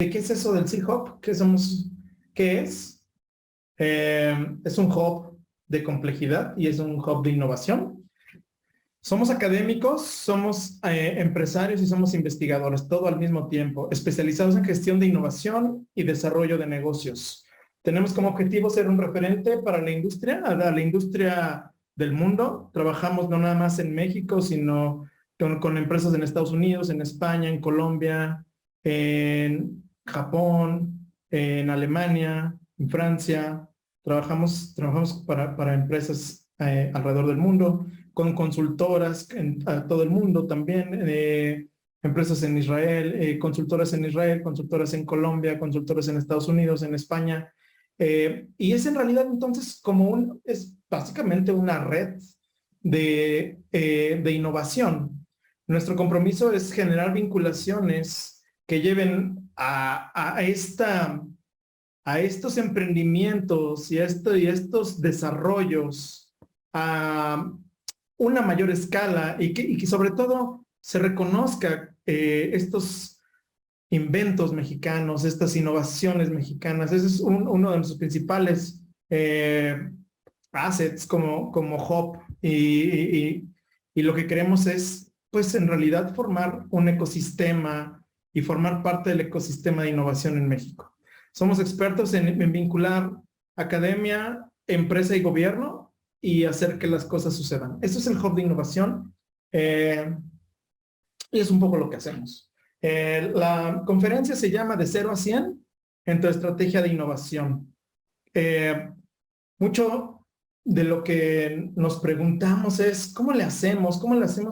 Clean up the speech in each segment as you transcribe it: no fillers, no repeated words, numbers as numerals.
¿qué es eso del C-Hub? ¿Qué es? Es un hub de complejidad y es un hub de innovación. Somos académicos, somos empresarios y somos investigadores, todo al mismo tiempo, especializados en gestión de innovación y desarrollo de negocios. Tenemos como objetivo ser un referente para la industria del mundo. Trabajamos no nada más en México, sino con empresas en Estados Unidos, en España, en Colombia, en Japón, en Alemania, en Francia. Trabajamos para empresas alrededor del mundo, con consultoras a todo el mundo también, empresas en Israel, consultoras en Colombia, consultoras en Estados Unidos, en España. Y es en realidad entonces es básicamente una red de innovación. Nuestro compromiso es generar vinculaciones que lleven a estos emprendimientos y estos desarrollos a una mayor escala y que sobre todo se reconozca estos inventos mexicanos, estas innovaciones mexicanas. Ese es uno de nuestros principales assets como hub y lo que queremos es, pues en realidad, formar un ecosistema y formar parte del ecosistema de innovación en México. Somos expertos en vincular academia, empresa y gobierno y hacer que las cosas sucedan. Esto es el hub de innovación y es un poco lo que hacemos. La conferencia se llama De 0 a 100 en tu estrategia de innovación. Mucho de lo que nos preguntamos es ¿cómo le hacemos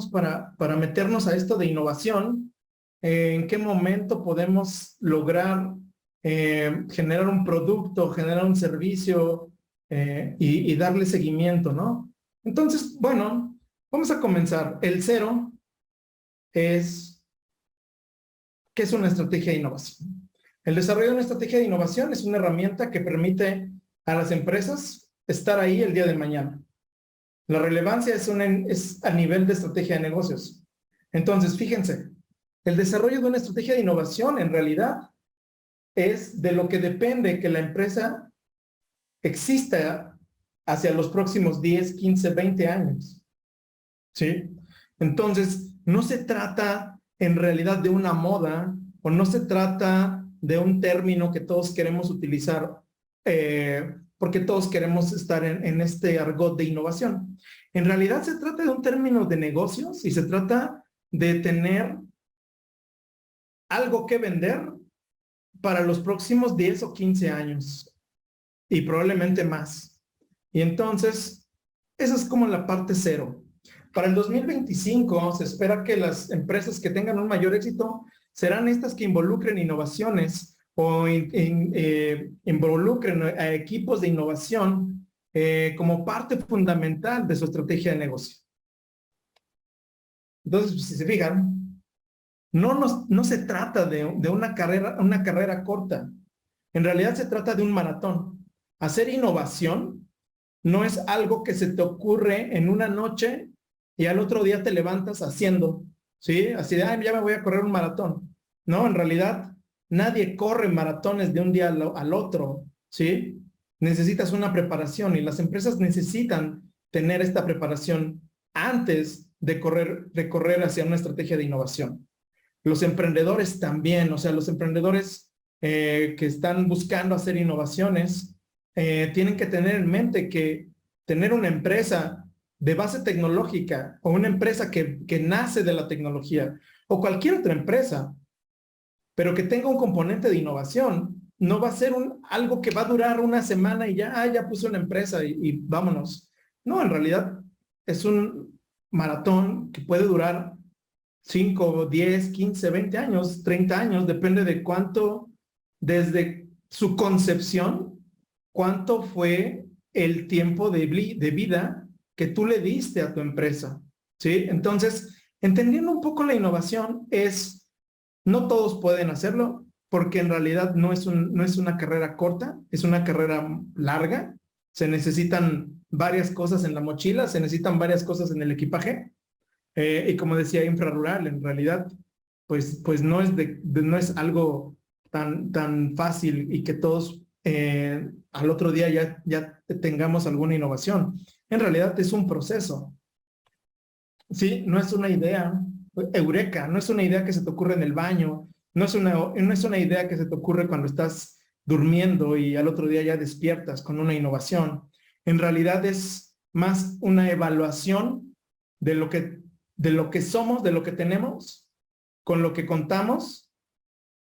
para meternos a esto de innovación? ¿En qué momento podemos lograr generar un producto, generar un servicio y darle seguimiento, ¿no? Entonces, bueno, vamos a comenzar. El 0 es, ¿qué es una estrategia de innovación? El desarrollo de una estrategia de innovación es una herramienta que permite a las empresas estar ahí el día de mañana. La relevancia es a nivel de estrategia de negocios. Entonces, fíjense, el desarrollo de una estrategia de innovación en realidad es de lo que depende que la empresa exista hacia los próximos 10, 15, 20 años. ¿Sí? Entonces, no se trata en realidad de una moda o no se trata de un término que todos queremos utilizar porque todos queremos estar en este argot de innovación. En realidad se trata de un término de negocios y se trata de tener algo que vender para los próximos 10 o 15 años y probablemente más. Y entonces, esa es como la parte 0. Para el 2025 se espera que las empresas que tengan un mayor éxito serán estas que involucren innovaciones o involucren a equipos de innovación como parte fundamental de su estrategia de negocio. Entonces, si se fijan, no se trata de una carrera corta. En realidad se trata de un maratón. Hacer innovación no es algo que se te ocurre en una noche y al otro día te levantas haciendo, ¿sí? Así de, ya me voy a correr un maratón. No, en realidad nadie corre maratones de un día al otro, ¿sí? Necesitas una preparación y las empresas necesitan tener esta preparación antes de correr hacia una estrategia de innovación. Los emprendedores también, o sea, los emprendedores que están buscando hacer innovaciones tienen que tener en mente que tener una empresa de base tecnológica o una empresa que nace de la tecnología o cualquier otra empresa, pero que tenga un componente de innovación, no va a ser algo que va a durar una semana y ya puse una empresa y vámonos. No, en realidad es un maratón que puede durar 5, 10, 15, 20 años, 30 años, depende de cuánto, desde su concepción, cuánto fue el tiempo de vida que tú le diste a tu empresa, ¿sí? Entonces, entendiendo un poco la innovación no todos pueden hacerlo, porque en realidad no es una carrera corta, es una carrera larga, se necesitan varias cosas en la mochila, se necesitan varias cosas en el equipaje, y como decía, infrarrural, en realidad, pues no es algo tan fácil y que todos al otro día ya tengamos alguna innovación. En realidad es un proceso. Sí, no es una idea eureka, no es una idea que se te ocurre en el baño, no es una idea que se te ocurre cuando estás durmiendo y al otro día ya despiertas con una innovación. En realidad es más una evaluación de lo que somos, de lo que tenemos, con lo que contamos,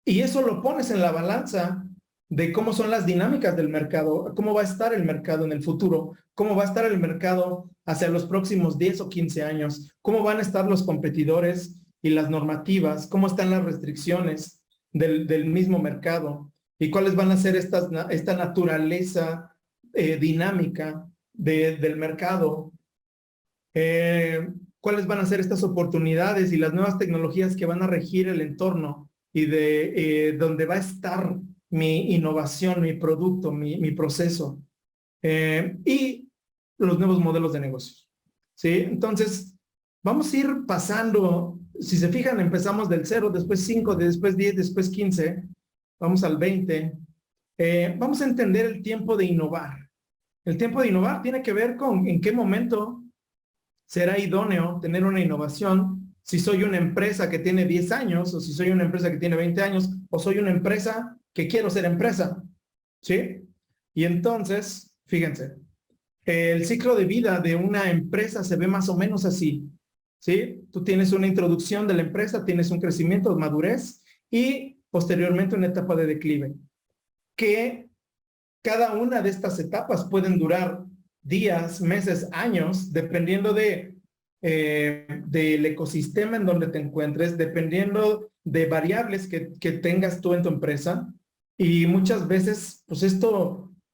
y eso lo pones en la balanza de cómo son las dinámicas del mercado, cómo va a estar el mercado en el futuro, cómo va a estar el mercado hacia los próximos 10 o 15 años, cómo van a estar los competidores y las normativas, cómo están las restricciones del mismo mercado y cuáles van a ser esta naturaleza dinámica del mercado, cuáles van a ser estas oportunidades y las nuevas tecnologías que van a regir el entorno y de dónde va a estar mi innovación, mi producto, mi proceso, y los nuevos modelos de negocios. ¿Sí? Entonces, vamos a ir pasando, si se fijan, empezamos del 0, después 5, después 10, después 15, vamos al 20. Vamos a entender el tiempo de innovar. El tiempo de innovar tiene que ver con en qué momento será idóneo tener una innovación, si soy una empresa que tiene 10 años, o si soy una empresa que tiene 20 años, o soy una empresa que quiero ser empresa, ¿sí? Y entonces, fíjense, el ciclo de vida de una empresa se ve más o menos así, ¿sí? Tú tienes una introducción de la empresa, tienes un crecimiento, madurez, y posteriormente una etapa de declive, que cada una de estas etapas pueden durar días, meses, años, dependiendo del ecosistema en donde te encuentres, dependiendo de variables que tengas tú en tu empresa. Y muchas veces, pues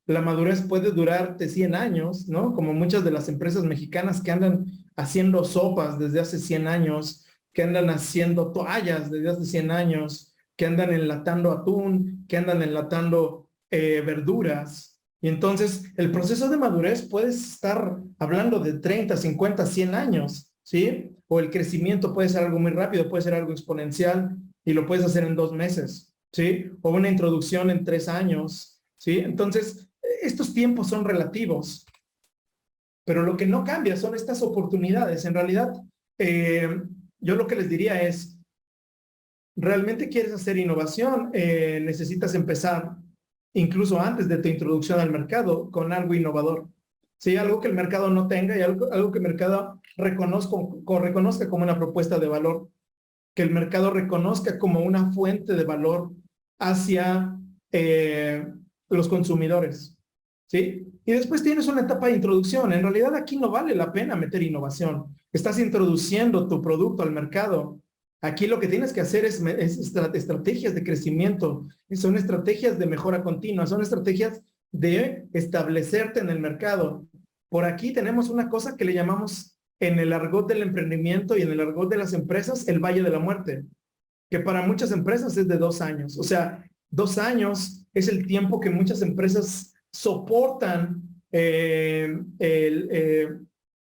la madurez puede durarte 100 años, ¿no? Como muchas de las empresas mexicanas que andan haciendo sopas desde hace 100 años, que andan haciendo toallas desde hace 100 años, que andan enlatando atún, que andan enlatando verduras. Y entonces el proceso de madurez puedes estar hablando de 30, 50, 100 años, ¿sí? O el crecimiento puede ser algo muy rápido, puede ser algo exponencial y lo puedes hacer en 2 meses, ¿sí? O una introducción en 3 años, ¿sí? Entonces, estos tiempos son relativos, pero lo que no cambia son estas oportunidades. En realidad, yo lo que les diría es, ¿realmente quieres hacer innovación? Necesitas empezar incluso antes de tu introducción al mercado, con algo innovador. Sí, algo que el mercado no tenga y algo que el mercado reconozca como una propuesta de valor, que el mercado reconozca como una fuente de valor hacia los consumidores. ¿Sí? Y después tienes una etapa de introducción. En realidad aquí no vale la pena meter innovación. Estás introduciendo tu producto al mercado. Aquí lo que tienes que hacer es estrategias de crecimiento, son estrategias de mejora continua, son estrategias de establecerte en el mercado. Por aquí tenemos una cosa que le llamamos en el argot del emprendimiento y en el argot de las empresas, el Valle de la Muerte, que para muchas empresas es de 2 años. O sea, 2 años es el tiempo que muchas empresas soportan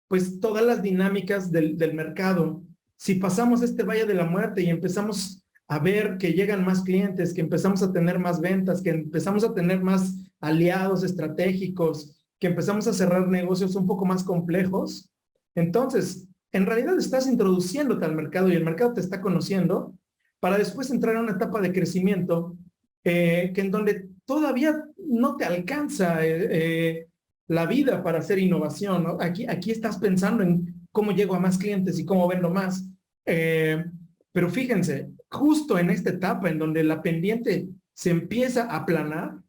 pues todas las dinámicas del mercado. Si pasamos este Valle de la Muerte y empezamos a ver que llegan más clientes, que empezamos a tener más ventas, que empezamos a tener más aliados estratégicos, que empezamos a cerrar negocios un poco más complejos, entonces, en realidad estás introduciéndote al mercado y el mercado te está conociendo para después entrar a una etapa de crecimiento que en donde todavía no te alcanza la vida para hacer innovación, ¿no? Aquí estás pensando en cómo llego a más clientes y cómo vendo más. Pero fíjense, justo en esta etapa en donde la pendiente se empieza a aplanar,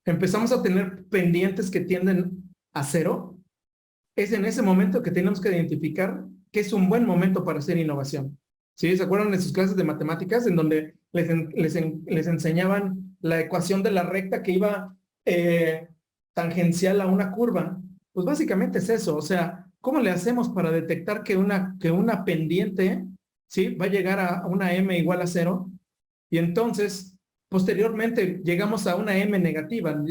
empezamos a tener pendientes que tienden a 0, es en ese momento que tenemos que identificar que es un buen momento para hacer innovación. ¿Sí? ¿Se acuerdan de sus clases de matemáticas en donde les enseñaban la ecuación de la recta que iba tangencial a una curva? Pues básicamente es eso. O sea, ¿cómo le hacemos para detectar que una pendiente, ¿sí?, va a llegar a una m igual a 0? Y entonces, posteriormente, llegamos a una m negativa.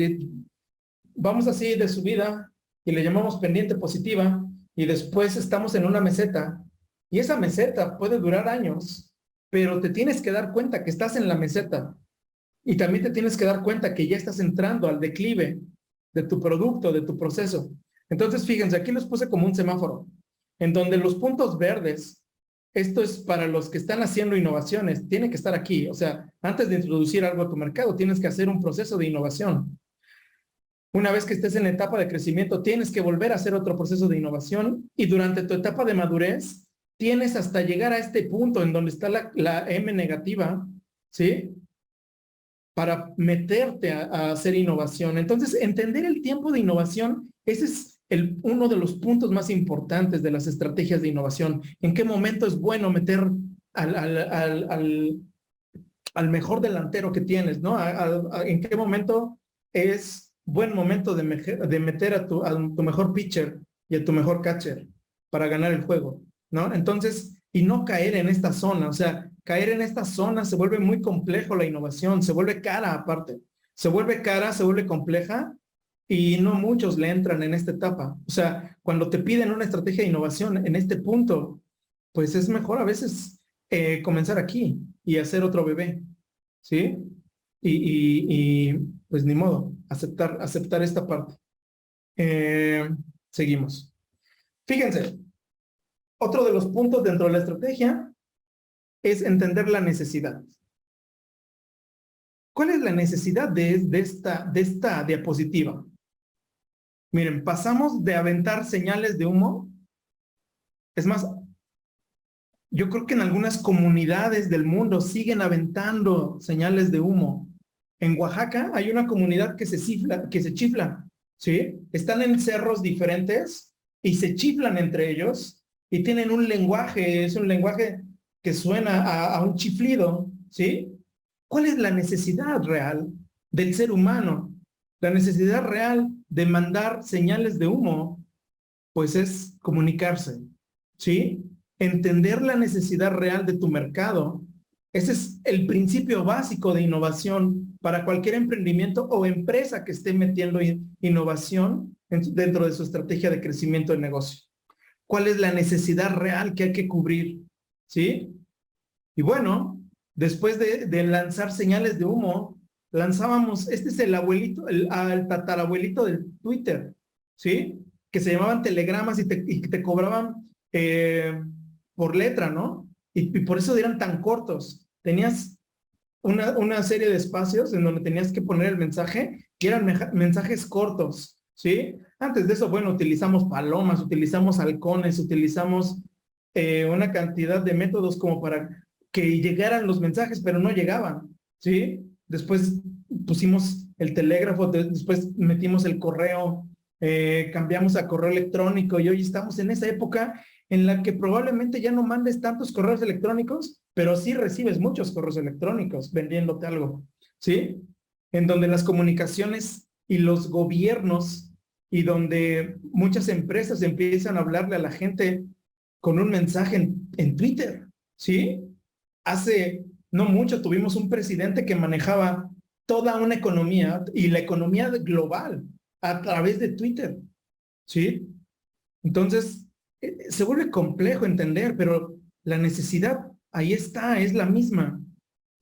Vamos así de subida y le llamamos pendiente positiva y después estamos en una meseta. Y esa meseta puede durar años, pero te tienes que dar cuenta que estás en la meseta. Y también te tienes que dar cuenta que ya estás entrando al declive de tu producto, de tu proceso. Entonces, fíjense, aquí los puse como un semáforo, en donde los puntos verdes, esto es para los que están haciendo innovaciones, tiene que estar aquí. O sea, antes de introducir algo a tu mercado, tienes que hacer un proceso de innovación. Una vez que estés en la etapa de crecimiento, tienes que volver a hacer otro proceso de innovación y durante tu etapa de madurez, tienes hasta llegar a este punto en donde está la M negativa, ¿sí? Para meterte a hacer innovación. Entonces, entender el tiempo de innovación, ese es uno de los puntos más importantes de las estrategias de innovación. ¿En qué momento es bueno meter al mejor delantero que tienes, ¿no? ¿En qué momento es buen momento de meter a tu mejor pitcher y a tu mejor catcher para ganar el juego, ¿no? Entonces, y no caer en esta zona, o sea, caer en esta zona se vuelve muy complejo la innovación, se vuelve cara aparte, se vuelve cara, se vuelve compleja y no muchos le entran en esta etapa. O sea, cuando te piden una estrategia de innovación en este punto, pues es mejor a veces comenzar aquí y hacer otro bebé, ¿sí? Pues ni modo, aceptar esta parte. Seguimos. Fíjense, otro de los puntos dentro de la estrategia es entender la necesidad. ¿Cuál es la necesidad de esta diapositiva? Miren, pasamos de aventar señales de humo. Es más, yo creo que en algunas comunidades del mundo siguen aventando señales de humo. En Oaxaca hay una comunidad que se chifla, ¿sí? Están en cerros diferentes y se chiflan entre ellos y tienen un lenguaje, es un lenguaje que suena a un chiflido, ¿sí? ¿Cuál es la necesidad real del ser humano? La necesidad real de mandar señales de humo, pues es comunicarse, ¿sí? Entender la necesidad real de tu mercado. Ese es el principio básico de innovación para cualquier emprendimiento o empresa que esté metiendo innovación dentro de su estrategia de crecimiento de negocio. ¿Cuál es la necesidad real que hay que cubrir? ¿Sí? Y bueno, después de lanzar señales de humo, lanzábamos, este es el abuelito, el tatarabuelito del Twitter, ¿sí? Que se llamaban telegramas y te cobraban por letra, ¿no? Y por eso eran tan cortos. Tenías una serie de espacios en donde tenías que poner el mensaje y eran mensajes cortos, ¿sí? Antes de eso, bueno, utilizamos palomas, utilizamos halcones, utilizamos una cantidad de métodos como para que llegaran los mensajes, pero no llegaban, ¿sí? Después pusimos el telégrafo, después metimos el correo, cambiamos a correo electrónico y hoy estamos en esa época en la que probablemente ya no mandes tantos correos electrónicos, pero sí recibes muchos correos electrónicos vendiéndote algo, ¿sí? En donde las comunicaciones y los gobiernos y donde muchas empresas empiezan a hablarle a la gente con un mensaje en Twitter, ¿sí? Hace no mucho tuvimos un presidente que manejaba toda una economía y la economía global a través de Twitter, ¿sí? Entonces, se vuelve complejo entender, pero la necesidad ahí está, es la misma.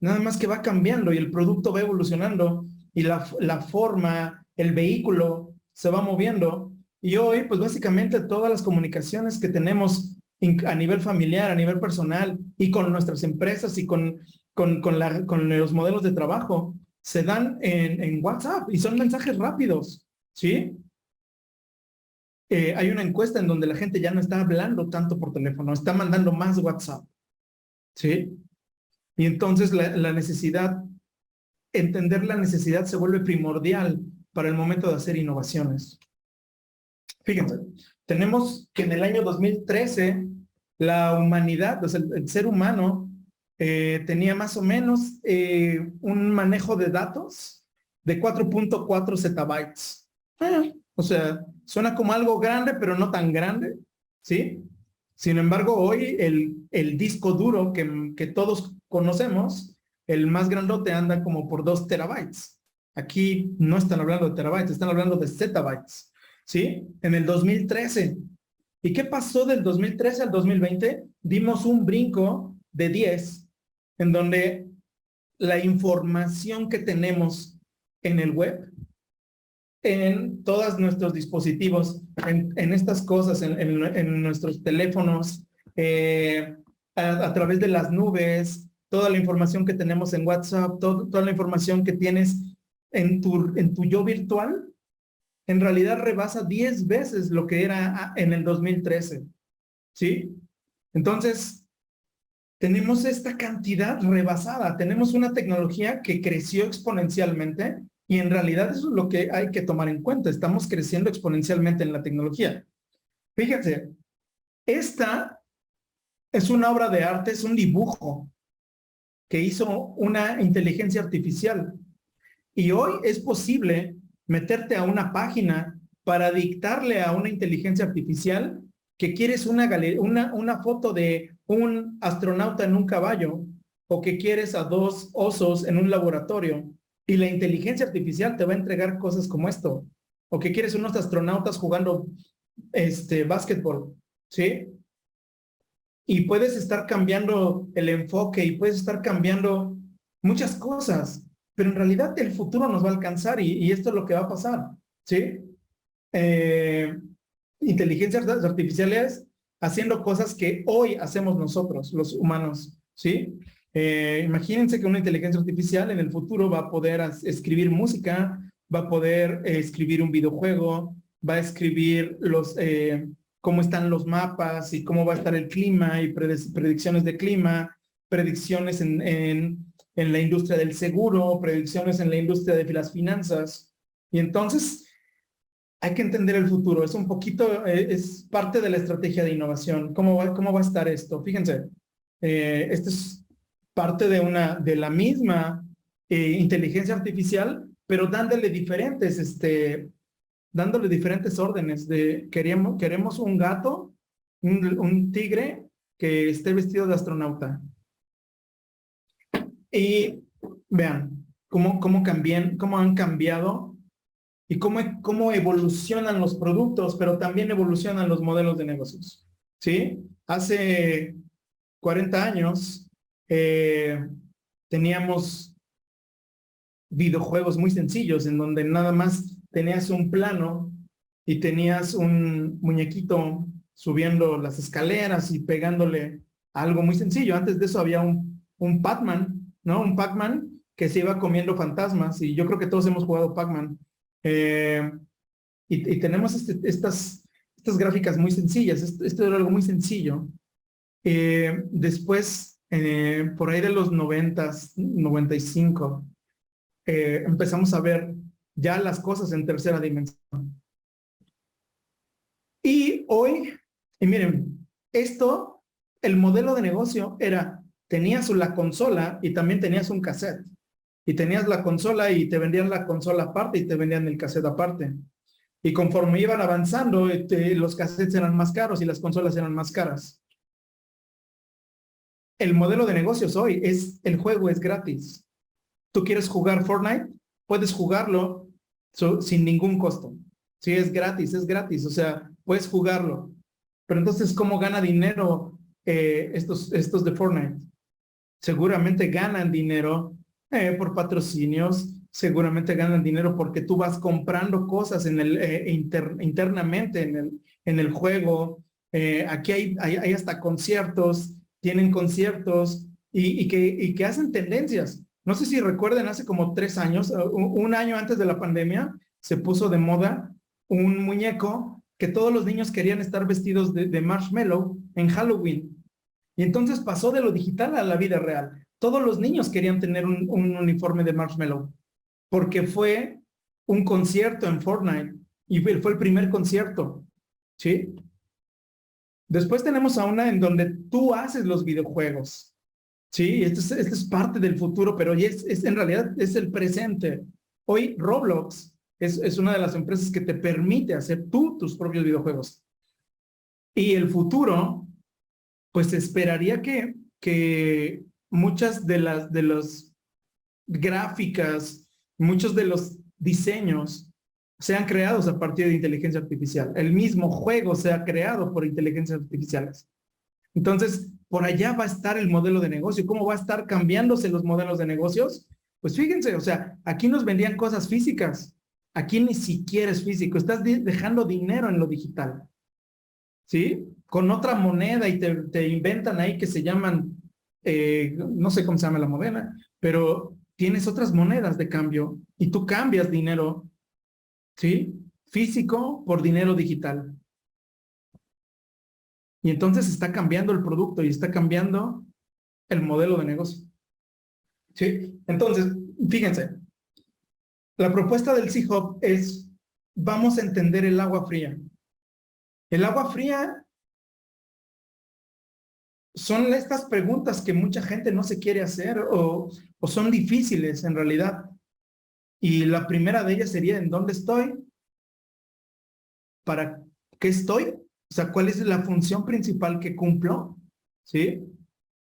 Nada más que va cambiando y el producto va evolucionando y la forma, el vehículo se va moviendo. Y hoy, pues básicamente todas las comunicaciones que tenemos a nivel familiar, a nivel personal y con nuestras empresas y con los modelos de trabajo se dan en WhatsApp y son mensajes rápidos, ¿sí? Hay una encuesta en donde la gente ya no está hablando tanto por teléfono, está mandando más WhatsApp, ¿sí? Y entonces la necesidad, entender la necesidad se vuelve primordial para el momento de hacer innovaciones. Fíjense, tenemos que en el año 2013 la humanidad, o sea, el ser humano tenía más o menos un manejo de datos de 4.4 zettabytes. O sea, suena como algo grande, pero no tan grande, ¿sí? Sin embargo, hoy el disco duro que todos conocemos, el más grandote anda como por 2 terabytes. Aquí no están hablando de terabytes, están hablando de zettabytes, ¿sí? En el 2013. ¿Y qué pasó del 2013 al 2020? Dimos un brinco de 10, en donde la información que tenemos en el web, en todos nuestros dispositivos, en estas cosas, en nuestros teléfonos, a través de las nubes, toda la información que tenemos en WhatsApp, toda la información que tienes en tu yo virtual, en realidad rebasa 10 veces lo que era en el 2013, ¿sí? Entonces, tenemos esta cantidad rebasada, tenemos una tecnología que creció exponencialmente y en realidad eso es lo que hay que tomar en cuenta. Estamos creciendo exponencialmente en la tecnología. Fíjense, esta es una obra de arte, es un dibujo que hizo una inteligencia artificial. Y hoy es posible meterte a una página para dictarle a una inteligencia artificial que quieres una foto de un astronauta en un caballo o que quieres a dos osos en un laboratorio y la inteligencia artificial te va a entregar cosas como esto. O que quieres unos astronautas jugando básquetbol, ¿sí? Y puedes estar cambiando el enfoque y puedes estar cambiando muchas cosas, pero en realidad el futuro nos va a alcanzar y esto es lo que va a pasar, ¿sí? Inteligencias artificiales haciendo cosas que hoy hacemos nosotros, los humanos, ¿sí? Imagínense que una inteligencia artificial en el futuro va a poder escribir música, va a poder escribir un videojuego, va a escribir cómo están los mapas y cómo va a estar el clima y predicciones de clima, predicciones en la industria del seguro, predicciones en la industria de las finanzas. Y entonces hay que entender el futuro. Es un poquito, es parte de la estrategia de innovación. ¿Cómo va a estar esto? Fíjense, esto es parte de la misma inteligencia artificial, pero dándole diferentes órdenes. Queremos un gato, un tigre que esté vestido de astronauta. Y vean cómo han cambiado y cómo evolucionan los productos, pero también evolucionan los modelos de negocios, ¿sí? Hace 40 años teníamos videojuegos muy sencillos en donde nada más tenías un plano y tenías un muñequito subiendo las escaleras y pegándole a algo muy sencillo. Antes de eso había un Pac-Man, ¿no? Un Pac-Man que se iba comiendo fantasmas y yo creo que todos hemos jugado Pac-Man. Y tenemos estas gráficas muy sencillas. Esto era algo muy sencillo. Después, por ahí de los 90s, 95, empezamos a ver ya las cosas en tercera dimensión. Y hoy, y miren, el modelo de negocio era, tenías la consola y también tenías un cassette. Y tenías la consola y te vendían la consola aparte y te vendían el cassette aparte. Y conforme iban avanzando, los cassettes eran más caros y las consolas eran más caras. El modelo de negocios hoy el juego es gratis. Tú quieres jugar Fortnite, puedes jugarlo sin ningún costo. Sí, es gratis, o sea, puedes jugarlo. Pero entonces, ¿cómo gana dinero estos de Fortnite? Seguramente ganan dinero por patrocinios, seguramente ganan dinero porque tú vas comprando cosas internamente en el juego. Aquí hay hasta conciertos, tienen conciertos y que hacen tendencias. No sé si recuerden, hace como 3 años, un año antes de la pandemia, se puso de moda un muñeco que todos los niños querían estar vestidos de marshmallow en Halloween. Y entonces pasó de lo digital a la vida real. Todos los niños querían tener un uniforme de marshmallow porque fue un concierto en Fortnite y fue el primer concierto, ¿sí? Después tenemos a una en donde tú haces los videojuegos, ¿sí? Esto es parte del futuro, pero en realidad es el presente. Hoy Roblox es una de las empresas que te permite hacer tus propios videojuegos. Y el futuro, pues esperaría que muchas de las gráficas, muchos de los diseños sean creados a partir de inteligencia artificial. El mismo juego sea creado por inteligencias artificiales. Entonces, por allá va a estar el modelo de negocio. ¿Cómo va a estar cambiándose los modelos de negocios? Pues fíjense, o sea, aquí nos vendían cosas físicas. Aquí ni siquiera es físico. Estás dejando dinero en lo digital, ¿sí? Con otra moneda y te inventan ahí que se llaman, no sé cómo se llama la moneda, pero tienes otras monedas de cambio y tú cambias dinero, ¿sí? Físico por dinero digital. Y entonces está cambiando el producto y está cambiando el modelo de negocio. ¿Sí? Entonces, fíjense, la propuesta del C-Hub es, vamos a entender el agua fría. El agua fría son estas preguntas que mucha gente no se quiere hacer o son difíciles en realidad. Y la primera de ellas sería, ¿en dónde estoy? ¿Para qué estoy? O sea, ¿cuál es la función principal que cumplo? ¿Sí?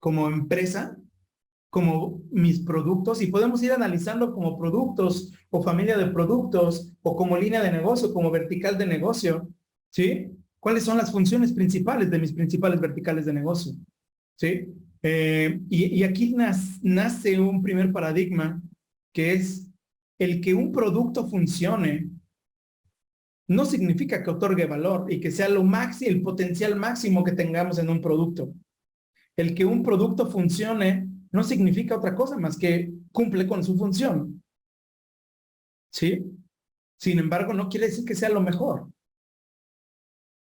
Como empresa, como mis productos, y podemos ir analizando como productos o familia de productos o como línea de negocio, como vertical de negocio, ¿sí? ¿Cuáles son las funciones principales de mis principales verticales de negocio? ¿Sí? Y aquí nace un primer paradigma que es el que un producto funcione no significa que otorgue valor y que sea lo máximo, el potencial máximo que tengamos en un producto. El que un producto funcione no significa otra cosa más que cumple con su función. ¿Sí? Sin embargo, no quiere decir que sea lo mejor.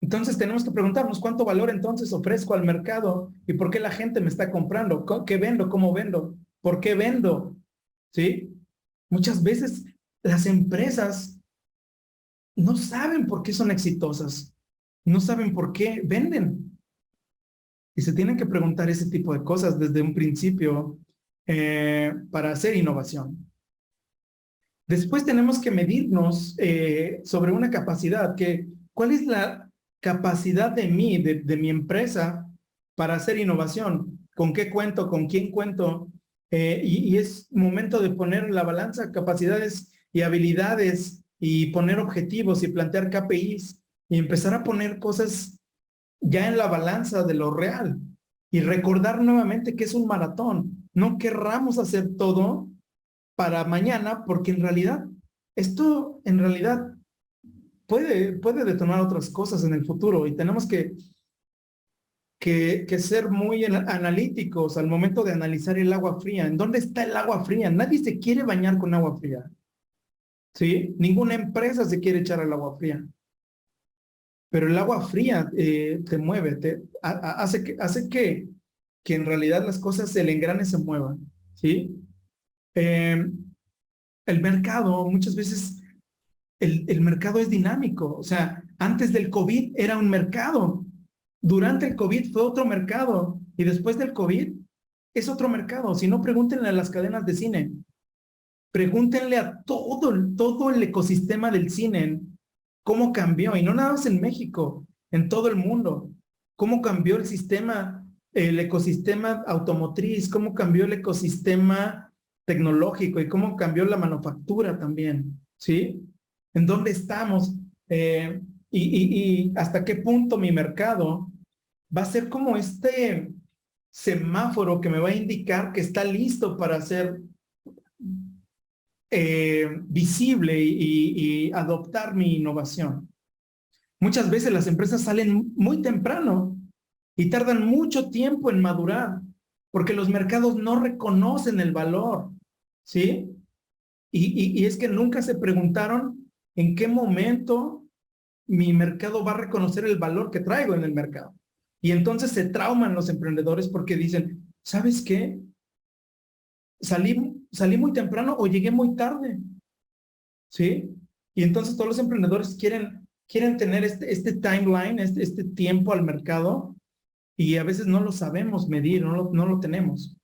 Entonces tenemos que preguntarnos cuánto valor entonces ofrezco al mercado y por qué la gente me está comprando, qué vendo, cómo vendo, por qué vendo. ¿Sí? Muchas veces las empresas no saben por qué son exitosas, no saben por qué venden. Y se tienen que preguntar ese tipo de cosas desde un principio para hacer innovación. Después tenemos que medirnos sobre una capacidad, ¿cuál es la capacidad de mí, de mi empresa para hacer innovación? ¿Con qué cuento? ¿Con quién cuento? Y es momento de poner la balanza, capacidades y habilidades y poner objetivos y plantear KPIs y empezar a poner cosas ya en la balanza de lo real y recordar nuevamente que es un maratón. No querramos hacer todo para mañana porque en realidad esto en realidad puede detonar otras cosas en el futuro y tenemos que ser muy analíticos al momento de analizar el agua fría. ¿En dónde está el agua fría? Nadie se quiere bañar con agua fría. ¿Sí? Ninguna empresa se quiere echar al agua fría. Pero el agua fría te mueve, hace que en realidad las cosas, el engrane se muevan, ¿sí? Eh, el mercado, muchas veces, el mercado es dinámico, o sea, antes del COVID era un mercado, durante el COVID fue otro mercado, y después del COVID es otro mercado. Si no, pregúntenle a las cadenas de cine, pregúntenle a todo el ecosistema del cine, cómo cambió, y no nada más en México, en todo el mundo, cómo cambió el sistema, el ecosistema automotriz, cómo cambió el ecosistema tecnológico y cómo cambió la manufactura también, ¿sí? ¿En dónde estamos? Y hasta qué punto mi mercado va a ser como este semáforo que me va a indicar que está listo para ser visible y adoptar mi innovación. Muchas veces las empresas salen muy temprano y tardan mucho tiempo en madurar porque los mercados no reconocen el valor, ¿sí? Y es que nunca se preguntaron en qué momento mi mercado va a reconocer el valor que traigo en el mercado. Y entonces se trauman los emprendedores porque dicen, ¿sabes qué? Salí muy temprano o llegué muy tarde, ¿sí? Y entonces todos los emprendedores quieren tener este timeline, este tiempo al mercado y a veces no lo sabemos medir, no lo tenemos,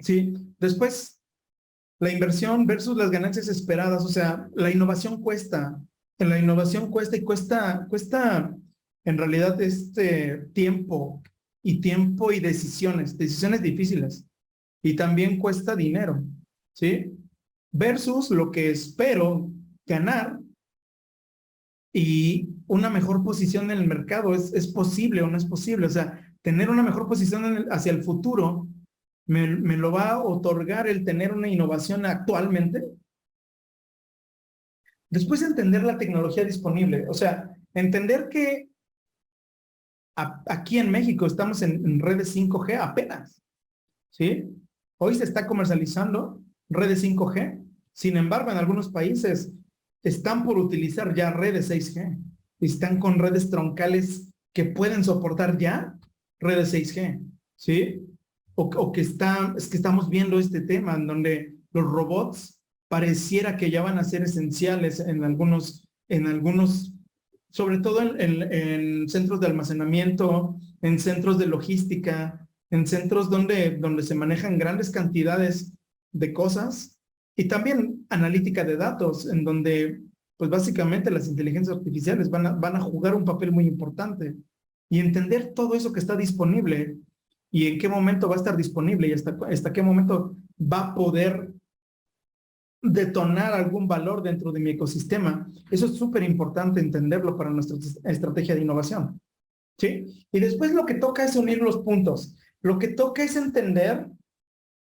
¿sí? Después, la inversión versus las ganancias esperadas, o sea, la innovación cuesta, la innovación cuesta y cuesta en realidad tiempo y decisiones difíciles y también cuesta dinero, ¿sí? Versus lo que espero ganar y una mejor posición en el mercado. ¿Es posible o no es posible? O sea, tener una mejor posición hacia el futuro me lo va a otorgar el tener una innovación actualmente. Después entender la tecnología disponible. O sea, entender que aquí en México estamos en redes 5G apenas, ¿sí? Hoy se está comercializando redes 5G. Sin embargo, en algunos países están por utilizar ya redes 6G. Están con redes troncales que pueden soportar ya redes 6G, ¿sí? O que es que estamos viendo este tema en donde los robots pareciera que ya van a ser esenciales en algunos, sobre todo en centros de almacenamiento, en centros de logística, en centros donde se manejan grandes cantidades de cosas, y también analítica de datos, en donde pues básicamente las inteligencias artificiales van a jugar un papel muy importante. Y entender todo eso que está disponible y en qué momento va a estar disponible y hasta qué momento va a poder detonar algún valor dentro de mi ecosistema. Eso es súper importante entenderlo para nuestra estrategia de innovación, ¿sí? Y después lo que toca es unir los puntos. Lo que toca es entender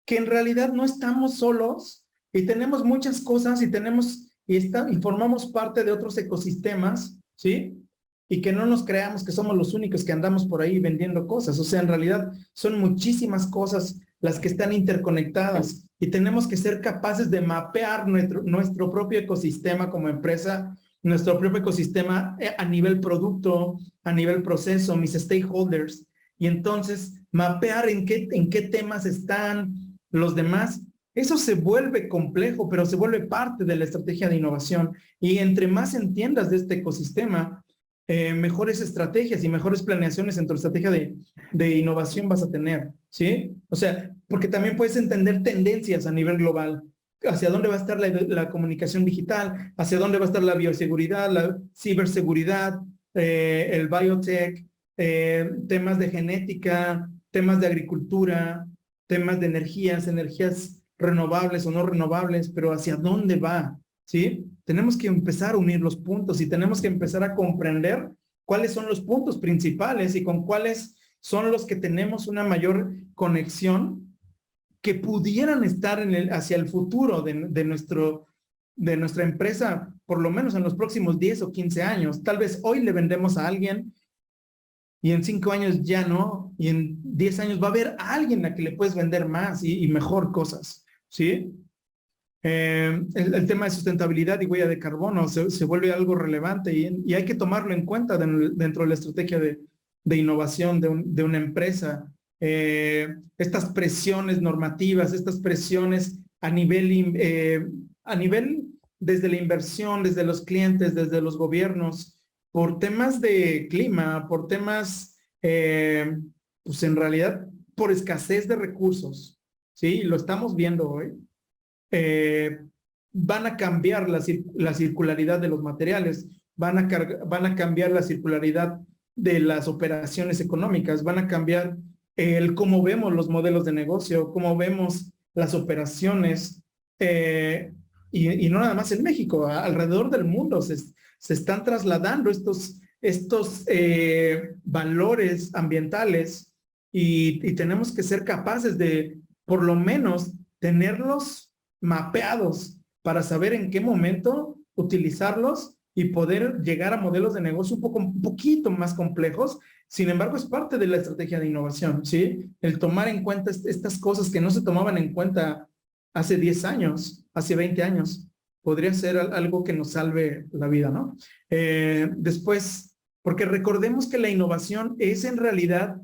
que en realidad no estamos solos y tenemos muchas cosas y formamos parte de otros ecosistemas, ¿sí? Y que no nos creamos que somos los únicos que andamos por ahí vendiendo cosas. O sea, en realidad son muchísimas cosas las que están interconectadas y tenemos que ser capaces de mapear nuestro propio ecosistema como empresa, nuestro propio ecosistema a nivel producto, a nivel proceso, mis stakeholders, y entonces mapear en qué temas están los demás. Eso se vuelve complejo, pero se vuelve parte de la estrategia de innovación. Y entre más entiendas de este ecosistema, mejores estrategias y mejores planeaciones en tu estrategia de innovación vas a tener, ¿sí? O sea, porque también puedes entender tendencias a nivel global, hacia dónde va a estar la comunicación digital, hacia dónde va a estar la bioseguridad, la ciberseguridad, el biotech, temas de genética, temas de agricultura, temas de energías renovables o no renovables, pero hacia dónde va, ¿sí? Tenemos que empezar a unir los puntos y tenemos que empezar a comprender cuáles son los puntos principales y con cuáles son los que tenemos una mayor conexión que pudieran estar hacia el futuro de nuestra empresa, por lo menos en los próximos 10 o 15 años. Tal vez hoy le vendemos a alguien y en 5 años ya no, y en 10 años va a haber a alguien a que le puedes vender más y mejor cosas, ¿sí? El tema de sustentabilidad y huella de carbono se vuelve algo relevante y hay que tomarlo en cuenta dentro de la estrategia de innovación de una empresa. Estas presiones normativas, estas presiones a nivel desde la inversión, desde los clientes, desde los gobiernos, por temas de clima, por temas, pues en realidad, por escasez de recursos, ¿sí? Lo estamos viendo hoy. Van a cambiar la circularidad de los materiales, van a cambiar la circularidad de las operaciones económicas, van a cambiar el cómo vemos los modelos de negocio, cómo vemos las operaciones, y no nada más en México, alrededor del mundo se están trasladando estos valores ambientales y tenemos que ser capaces de, por lo menos, tenerlos mapeados para saber en qué momento utilizarlos y poder llegar a modelos de negocio un poquito más complejos. Sin embargo, es parte de la estrategia de innovación, ¿sí? El tomar en cuenta estas cosas que no se tomaban en cuenta hace 10 años, hace 20 años. Podría ser algo que nos salve la vida, ¿no? Después, porque recordemos que la innovación es en realidad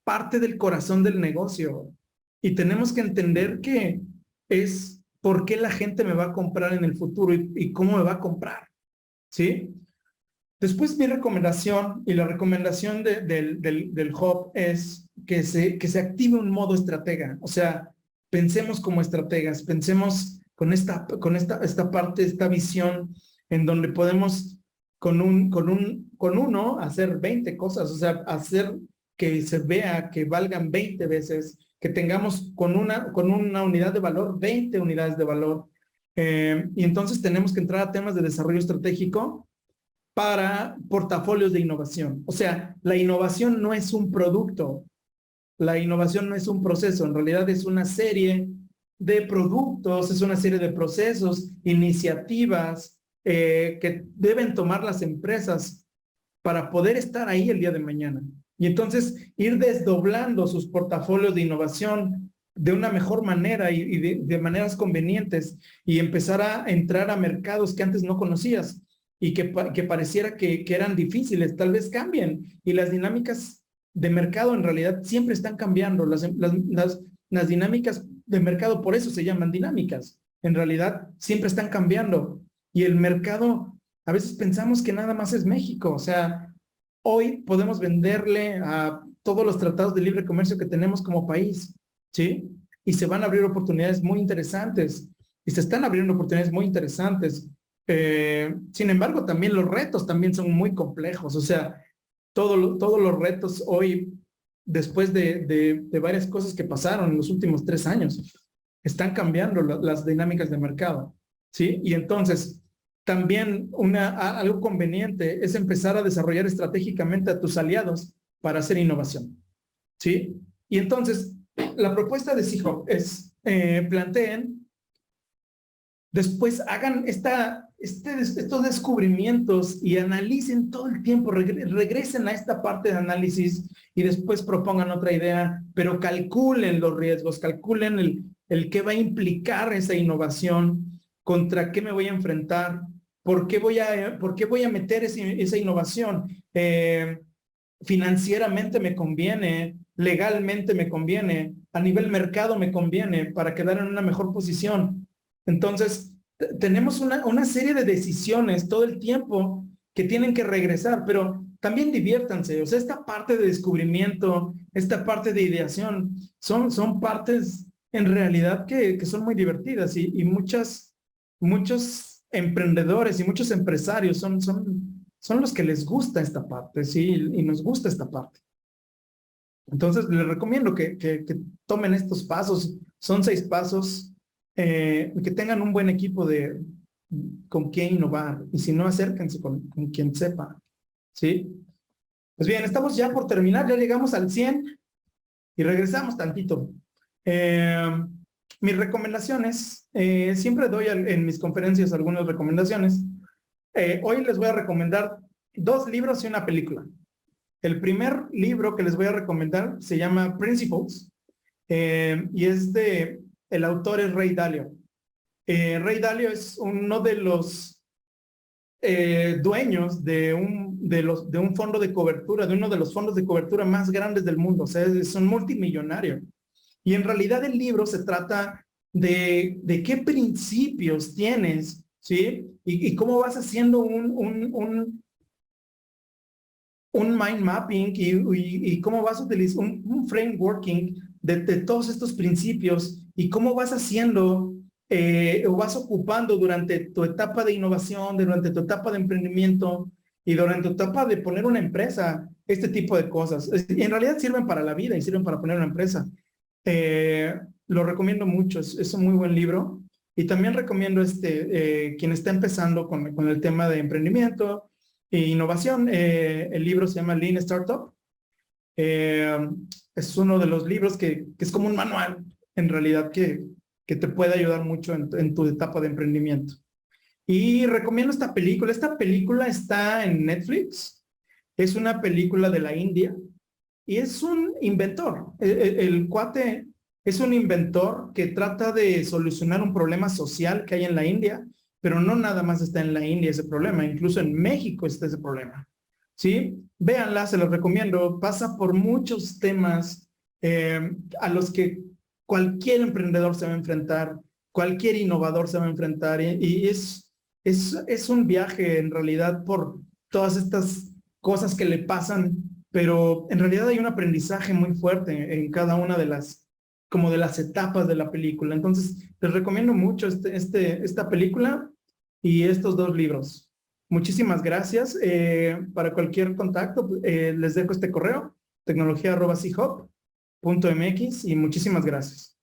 parte del corazón del negocio y tenemos que entender que es por qué la gente me va a comprar en el futuro y cómo me va a comprar, ¿sí? Después mi recomendación y la recomendación del Hub es que se active un modo estratega. O sea, pensemos como estrategas, pensemos con esta parte, esta visión en donde podemos con uno hacer 20 cosas, o sea, hacer que se vea que valgan 20 veces, que tengamos con una unidad de valor, 20 unidades de valor. Y entonces tenemos que entrar a temas de desarrollo estratégico para portafolios de innovación. O sea, la innovación no es un producto, la innovación no es un proceso, en realidad es una serie de productos, es una serie de procesos, iniciativas que deben tomar las empresas para poder estar ahí el día de mañana. Y entonces ir desdoblando sus portafolios de innovación de una mejor manera y de maneras convenientes y empezar a entrar a mercados que antes no conocías y que pareciera que eran difíciles, tal vez cambien. Y las dinámicas de mercado en realidad siempre están cambiando. Las dinámicas de mercado por eso se llaman dinámicas. En realidad siempre están cambiando. Y el mercado, a veces pensamos que nada más es México. O sea, hoy podemos venderle a todos los tratados de libre comercio que tenemos como país, ¿sí? Y se van a abrir oportunidades muy interesantes. Y se están abriendo oportunidades muy interesantes. Sin embargo, también los retos también son muy complejos. O sea, todos los retos hoy, después de varias cosas que pasaron en los últimos 3 años, están cambiando las dinámicas de mercado, ¿sí? Y entonces, también algo conveniente es empezar a desarrollar estratégicamente a tus aliados para hacer innovación, ¿sí? Y entonces, la propuesta de C-Hub es, planteen, después hagan estos descubrimientos y analicen todo el tiempo, regresen a esta parte de análisis y después propongan otra idea, pero calculen los riesgos, calculen el qué va a implicar esa innovación, contra qué me voy a enfrentar, por qué voy a meter esa innovación. Financieramente me conviene, legalmente me conviene, a nivel mercado me conviene para quedar en una mejor posición. Entonces, tenemos una serie de decisiones todo el tiempo que tienen que regresar, pero también diviértanse. O sea, esta parte de descubrimiento, esta parte de ideación, son partes en realidad que son muy divertidas y muchos emprendedores y muchos empresarios son los que les gusta esta parte, ¿sí? Y nos gusta esta parte. Entonces, les recomiendo que tomen estos pasos. Son 6 pasos. Que tengan un buen equipo con quien innovar. Y si no, acérquense con quien sepa. ¿Sí? Pues bien, estamos ya por terminar. Ya llegamos al 100 y regresamos tantito. Mis recomendaciones. Siempre doy en mis conferencias algunas recomendaciones. Hoy les voy a recomendar 2 libros y una película. El primer libro que les voy a recomendar se llama Principles y es el autor es Ray Dalio. Ray Dalio es uno de los dueños de un fondo de cobertura, de uno de los fondos de cobertura más grandes del mundo. O sea, es un multimillonario. Y en realidad el libro se trata de qué principios tienes, ¿sí? Y cómo vas haciendo un mind mapping y cómo vas a utilizar un frameworking de todos estos principios y cómo vas haciendo o vas ocupando durante tu etapa de innovación, durante tu etapa de emprendimiento y durante tu etapa de poner una empresa, este tipo de cosas. Y en realidad sirven para la vida y sirven para poner una empresa. Lo recomiendo mucho, es un muy buen libro. Y también recomiendo quien está empezando con el tema de emprendimiento e innovación. El libro se llama Lean Startup. Es uno de los libros que es como un manual, en realidad, que te puede ayudar mucho en tu etapa de emprendimiento. Y recomiendo esta película. Esta película está en Netflix. Es una película de la India y es un inventor. El cuate es un inventor que trata de solucionar un problema social que hay en la India, pero no nada más está en la India ese problema, incluso en México está ese problema. ¿Sí? Véanla, se los recomiendo. Pasa por muchos temas a los que cualquier emprendedor se va a enfrentar, cualquier innovador se va a enfrentar y es un viaje en realidad por todas estas cosas que le pasan, pero en realidad hay un aprendizaje muy fuerte en cada una de las etapas de la película. Entonces, les recomiendo mucho esta película y estos 2 libros. Muchísimas gracias. Para cualquier contacto, les dejo este correo, tecnología@chub.mx y muchísimas gracias.